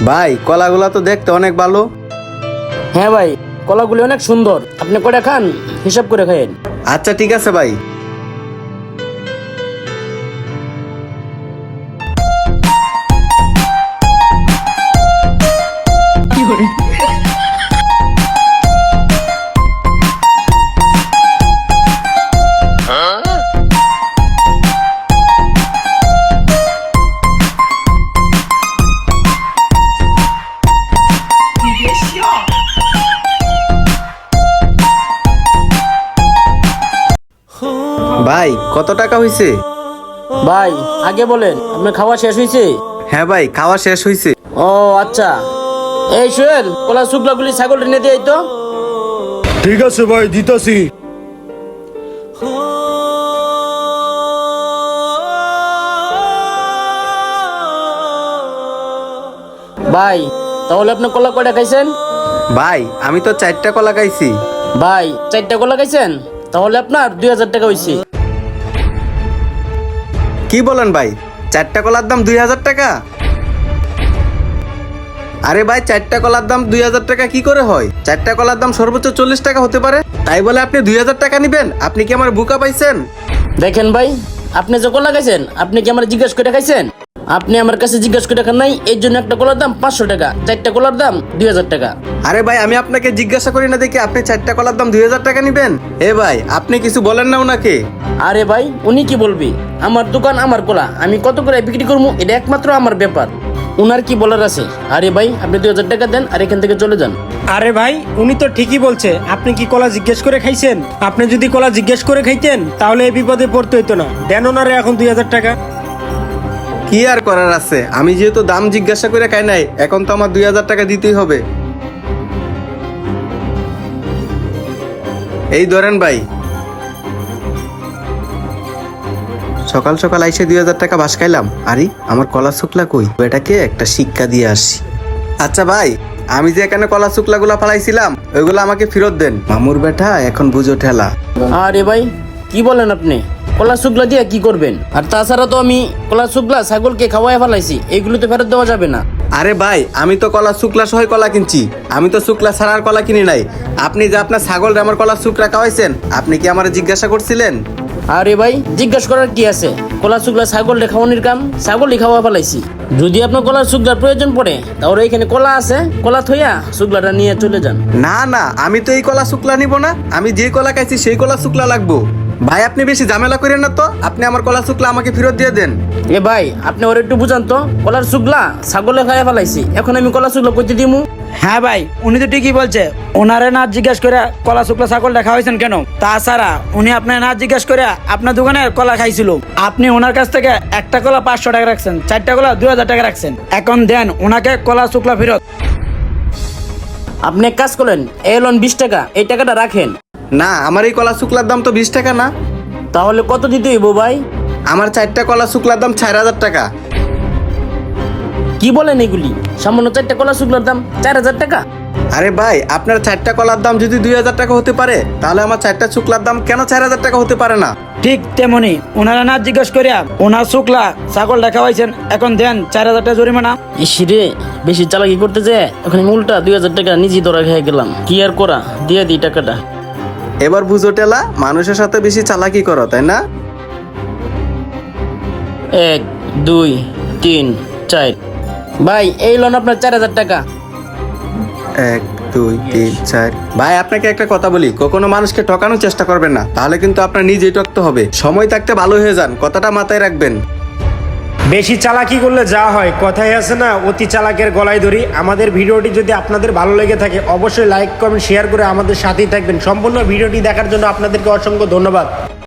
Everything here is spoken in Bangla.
ভাই কলাগুলা তো দেখতে অনেক ভালো। হ্যাঁ ভাই, কলাগুলি অনেক সুন্দর। আপনি কয়টা খান হিসাব করে খাইয়েন। আচ্ছা ঠিক আছে ভাই। ভাই কত টাকা হইছে? ভাই আগে বলেন, আপনার খাওয়া শেষ হয়েছে? হ্যাঁ ভাই, খাওয়া শেষ হইছে। ও আচ্ছা, এই সোহেল, কলা শুকলাগুলি ছাগল টেনে দিয়ে তো। ঠিক আছে ভাই, দিতাছি। ভাই তাহলে আপনি কলা কয়টা খাইছেন? ভাই আমি তো 4টা কলা খাইছি। ভাই 4টা কলা খাইছেন, তাহলে আপনার 2000 টাকা হয়েছে। কি বলেন ভাই, 4টা কলার দাম 2000 টাকা? আরে ভাই 4টা কলার দাম 2000 টাকা কি করে হয়? 4টা কলার দাম সর্বোচ্চ 40 টাকা হতে পারে, তাই বলে আপনি 2000 টাকা নিবেন? আপনি কি আমার বুকা পাইছেন? দেখেন ভাই, আপনি যে কলা খাইছেন, আপনি কি আমার জিজ্ঞেস করে খাইছেন? আপনি আমার কাছে জিজ্ঞেস করে খান নাই, এই জন্য একটা কলার দাম 500 টাকা, 4টা কলার দাম 2000 টাকা। আরে ভাই আমি আপনাকে জিজ্ঞাসা করি না দেখি আপনি 4টা কলার দাম 2000 টাকা নিবেন? এ ভাই আপনি কিছু বলেন না ওনাকে? আরে ভাই উনি কি বলবি? আমার দোকান, আমার কলা, আমি কত করে বিক্রি করবো এটা একমাত্র আমার ব্যাপার। উনার কি বলার আছে? আরে ভাই আপনি 2000 টাকা দেন আর এখান থেকে চলে যান। আরে ভাই, উনি তো ঠিকই বলছে। আপনি কি কলা জিজ্ঞেস করে খাইছেন? আপনি যদি কলা জিজ্ঞেস করে খাইতেন তাহলে এই বিপদে পড়তে হইতো না। দেন ওনারে এখন 2000 টাকা। কি আর করার আছে, আমি যেহেতু দাম জিজ্ঞাসা করে খাই নাই, এখন তো আমার 2000 টাকা দিতেই হবে। এই ধরেন ভাই। সকাল সকাল আইসে 2000 টাকা বাস খাইলাম। আরে আমার কলা শুকলা কই? এটাকে একটা শিক্ষা দিয়ে আসি। আচ্ছা ভাই, আমি যে এখানে কলা শুকলা গুলা ফালাইছিলাম ওইগুলো আমাকে ফেরত দেন। মামুর বেটা এখন বুঝো ঠেলা। আরে ভাই কি বলেন আপনি? কলা শুকলা দিয়ে কি করবেন? আর তাছাড়া তো আমি কলা শুকলা ছাগলকে খাওয়াই ফেলাইছি, এইগুলো তো ফেরত দেওয়া যাবে না। আরে ভাই আমি তো কলা শুকলা সহ কলা কিনছি, আমি তো শুকলা ছাড়ার কলা কিনি নাই। আপনি যে আপনার ছাগল আমার কলা শুকলা খাওয়াইছেন, আপনি কি আমার জিজ্ঞাসা করছিলেন? আরে ভাই জিজ্ঞাসা করার কি আছে? কলা শুকলা ছাগল খাওয়ানোর কাম, ছাগলই খাওয়া ফেলাইছি। যদি আপনার কলার শুকলার প্রয়োজন পড়ে তাহলে এখানে কলা আছে, কলা থইয়া শুকলাটা নিয়ে চলে যান। না না, আমি তো এই কলা শুকলা নিব না, আমি যে কলা খাইছি সেই কলা শুকলা লাগবো। ভাই আপনি বেশি ঝামেলা করেন না তো, আপনি আমার কলা শুকলা আমাকে ফেরত দিয়ে দেন। এ ভাই আপনি ওর একটু বুঝান তো, কলার শুকলা ছাগলে খাইয়া ফেলাইছি, এখন আমি কলা শুকলা করতে দিমু? হ্যাঁ ভাই, উনি তো ঠিকই বলছে। ওনারে না জিজ্ঞেস করে কলা শুকলা ছাগল দেখা হয়েছেন কেন? তাছাড়া উনি আপনার না জিজ্ঞেস করে আপনার দোকানে কলা খাইছিল। আপনি ওনার কাছ থেকে একটা কলা 500 টাকা রাখছেন, 4টা কলা 2000 টাকা রাখছেন। এখন দেন ওনাকে কলা শুকলা ফেরত। আপনি এক কাজ করেন, এই লোন 20 টাকা, এই টাকাটা রাখেন। না, আমার এই কলা শুকলার দাম তো 20 টাকা না। তাহলে কত দিতে হইব ভাই? আমার 4টা কলা শুকলার দাম 4000 টাকা। কি বলেন এগুলি? সামান্য 4টা কলা শুকলার দাম 4000 টাকা? আরে ভাই আপনার 4টা কলার দাম যদি 2000 টাকা হতে পারে, তাহলে আমার 4টা শুকলার দাম কেন 4000 টাকা হতে পারে না? ঠিক তেমনি ওনারা না জিজ্ঞেস করে ওনার শুকলা ছাগল দেখা হয়েছেন, এখন দেন 4000 টাকা জরিমানা। ইসিরে বেশি চালাকি করতে যে ওখানে উল্টা 2000 টাকা নিজেই ধরা খেয়ে গেলাম। কি আর করা, দিয়ে দিই টাকাটা। এবার বুঝো টেলা, মানুষের সাথে বেশি চালাকি করো তাই না? 1 2 3 4 ভাই এই লোন আপনার 4000 টাকা। 1 2 3 4। ভাই আপনাকে একটা কথা বলি, কখনো মানুষকে ঠকানোর চেষ্টা করবেন না, তাহলে কিন্তু আপনার নিজেই ঠকতে হবে। সময় থাকতে ভালো হয়ে যান, কথাটা মাথায় রাখবেন। বেশি চালাকি করলে যা হয়, কথাই আছে না, অতি চালাকের গলায় ধরি। আমাদের ভিডিওটি যদি আপনাদের ভালো লেগে থাকে অবশ্যই লাইক কমেন্ট শেয়ার করে আমাদের সাথেই থাকবেন। সম্পূর্ণ ভিডিওটি দেখার জন্য আপনাদেরকে অসংখ্য ধন্যবাদ।